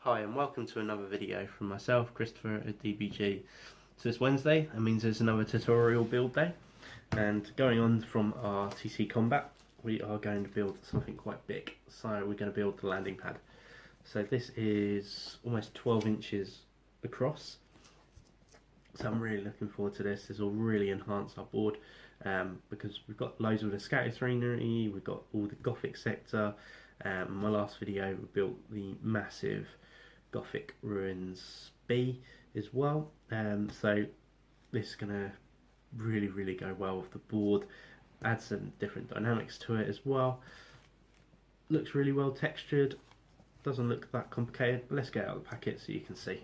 Hi and welcome to another video from myself, Christopher at DBG. So it's Wednesday, that means there's another tutorial build day, and going on from our TTcombat, we are going to build something quite big. So we're going to build the landing pad. So this is almost 12 inches across, so I'm really looking forward to this. This will really enhance our board because we've got loads of the scattered scenery, we've got all the Gothic sector. In my last video we built the massive Gothic ruins B as well, so this is going to really go well with the board, add some different dynamics to it as well. Looks really well textured, doesn't look that complicated, but let's get it out of the packet so you can see.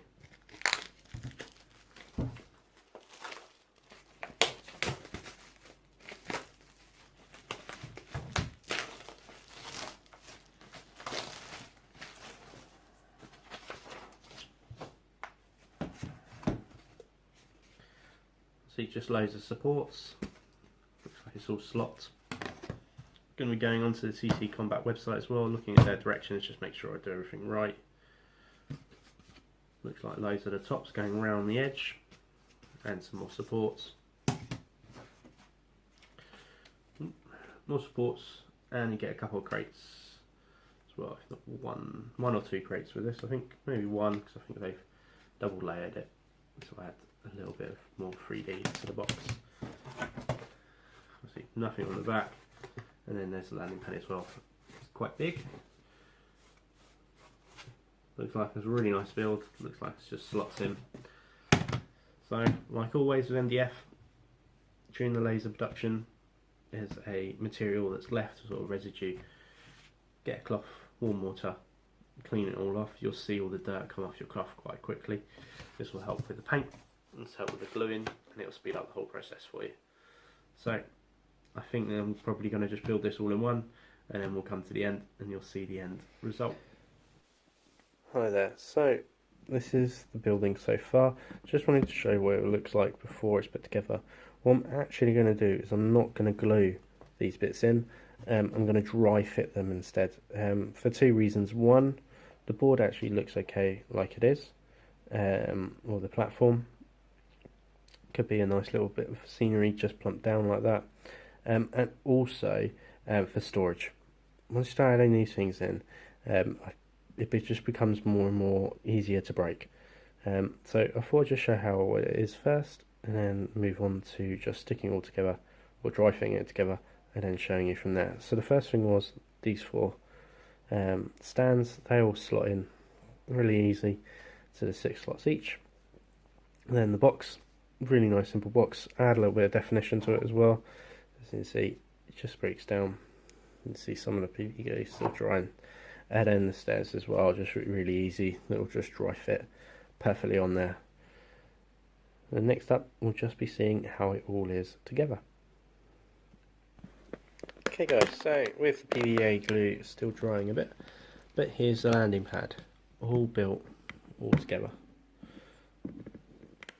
See, just loads of supports. Looks like it's all slots. Going to be going onto the TTcombat website as well, looking at their directions, just make sure I do everything right. Looks like loads of the tops going around the edge, and some more supports. More supports, and you get a couple of crates as well. If not one or two crates with this, I think maybe one, because I think they've double layered it. So add a little bit of more 3D to the box. See, nothing on the back, and then there's the landing pad as well. It's quite big. Looks like it's a really nice build. Looks like it's just slots in. So, like always with MDF, during the laser production, there's a material that's left, sort of residue. Get a cloth, warm water, clean it all off. You'll see all the dirt come off your cloth quite quickly. This will help with the paint, and help with the gluing, and it will speed up the whole process for you. So I think I'm probably going to just build this all in one, and then we'll come to the end and you'll see the end result. Hi there, so this is the building so far. Just wanted to show you what it looks like before it's put together. What I'm actually going to do is I'm not going to glue these bits in, I'm going to dry fit them instead, for two reasons. One, the board actually looks okay like it is, or the platform. Could be a nice little bit of scenery just plumped down like that, and also for storage. Once you start adding these things in, it just becomes more and more easier to break. So I thought I'd just show how it is first, and then move on to just sticking it all together, or dry fitting it together, and then showing you from there. So the first thing was these four stands. They all slot in really easy to the 6 slots each. And then the box, really nice simple box. Add a little bit of definition to it as well. As you can see, it just breaks down. You can see some of the PVA still drying. Add in the stairs as well, just really easy. It'll just dry fit perfectly on there. And next up, we'll just be seeing how it all is together. Okay guys, so with the PVA glue still drying a bit, but here's the landing pad, all built, all together.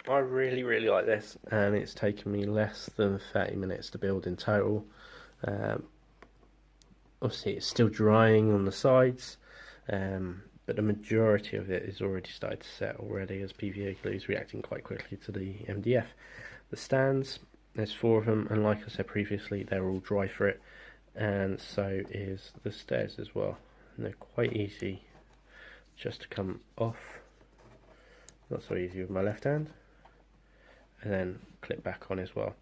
I really like this, and it's taken me less than 30 minutes to build in total. Obviously it's still drying on the sides, but the majority of it is already started to set already, as PVA glue is reacting quite quickly to the MDF. The stands, there's 4 of them, and like I said previously, they're all dry for it, and so is the stairs as well, and they're quite easy just to come off. Not so easy with my left hand, and then clip back on as well.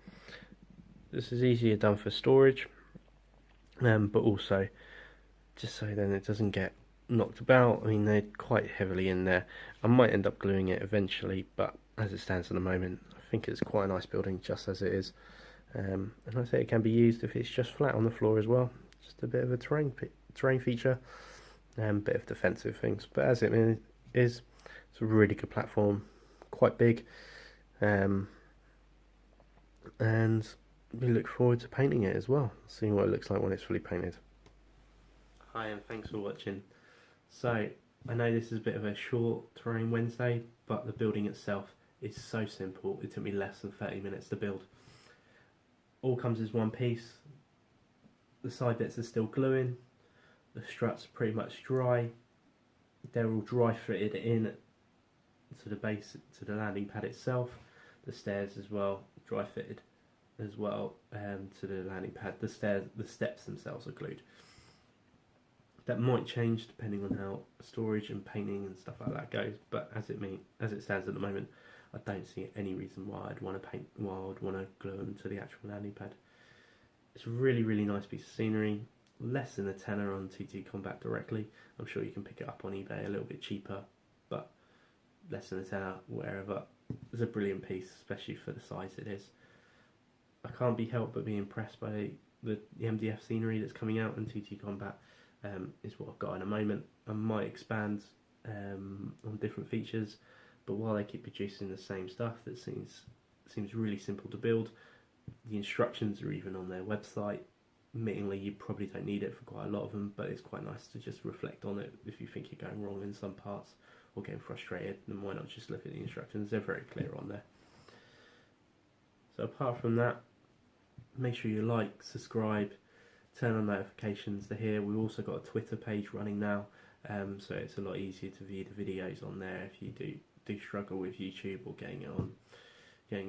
This is easier done for storage, but also just so then it doesn't get knocked about. I mean, they're quite heavily in there. I might end up gluing it eventually, but as it stands at the moment, I think it's quite a nice building just as it is. And I say it can be used if it's just flat on the floor as well, just a bit of a terrain feature, and a bit of defensive things. But as it is, it's a really good platform, quite big, and we look forward to painting it as well, seeing what it looks like when it's fully painted. Hi, and thanks for watching. So I know this is a bit of a short Terrain Wednesday, but the building itself is so simple. It took me less than 30 minutes to build. All comes as one piece. The side bits are still gluing, the struts are pretty much dry, They're all dry fitted in to the base, to the landing pad itself. The stairs as well, dry fitted as well to the landing pad. The steps themselves are glued. That might change depending on how storage and painting and stuff like that goes, but as it stands at the moment, I don't see any reason why I'd want to paint, why I'd want to glue them to the actual landing pad. It's a really, really nice piece of scenery. Less than a tenner on TTcombat directly. I'm sure you can pick it up on eBay a little bit cheaper, but less than a tenner wherever. It's a brilliant piece, especially for the size it is. I can't be helped but be impressed by the MDF scenery that's coming out, and TTcombat is what I've got in a moment. I might expand on different features, but while they keep producing the same stuff that seems really simple to build, the instructions are even on their website. Admittingly, you probably don't need it for quite a lot of them, but it's quite nice to just reflect on it if you think you're going wrong in some parts or getting frustrated. Then why not just look at the instructions? They're very clear on there. So apart from that, make sure you like, subscribe, turn on notifications. They're here. We've also got a Twitter page running now, so it's a lot easier to view the videos on there if you do struggle with YouTube or getting it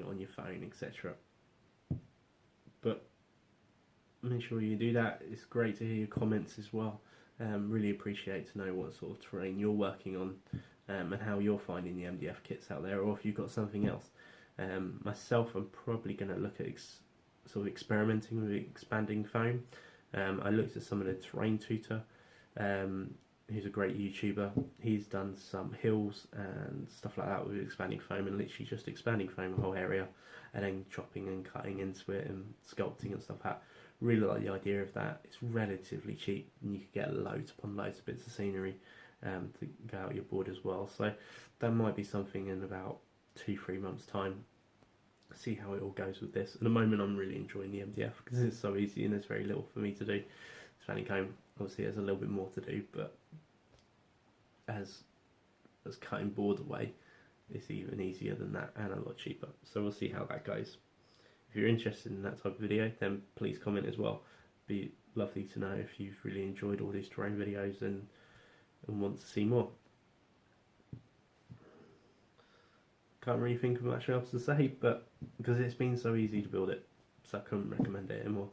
on your phone, etc. But make sure you do that. It's great to hear your comments as well. Really appreciate to know what sort of terrain you're working on and how you're finding the MDF kits out there, or if you've got something else. Myself, I'm probably going to look at sort of experimenting with expanding foam. I looked at some of the Terrain Tutor, who's a great YouTuber. He's done some hills and stuff like that with expanding foam, and literally just expanding foam the whole area and then chopping and cutting into it and sculpting and stuff like that. Really like the idea of that. It's relatively cheap and you could get loads upon loads of bits of scenery to go out your board as well. So that might be something in about 2-3 months time. See how it all goes with this. At the moment I'm really enjoying the MDF because it's so easy and there's very little for me to do. Expanding foam, obviously there's a little bit more to do, but as cutting board away, it's even easier than that and a lot cheaper. So we'll see how that goes. If you're interested in that type of video, then please comment as well. Be lovely to know if you've really enjoyed all these terrain videos and want to see more. Can't really think of much else to say, but because it's been so easy to build it, so I couldn't recommend it anymore.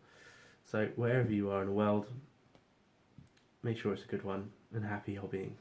So wherever you are in the world, make sure it's a good one, and happy hobbying.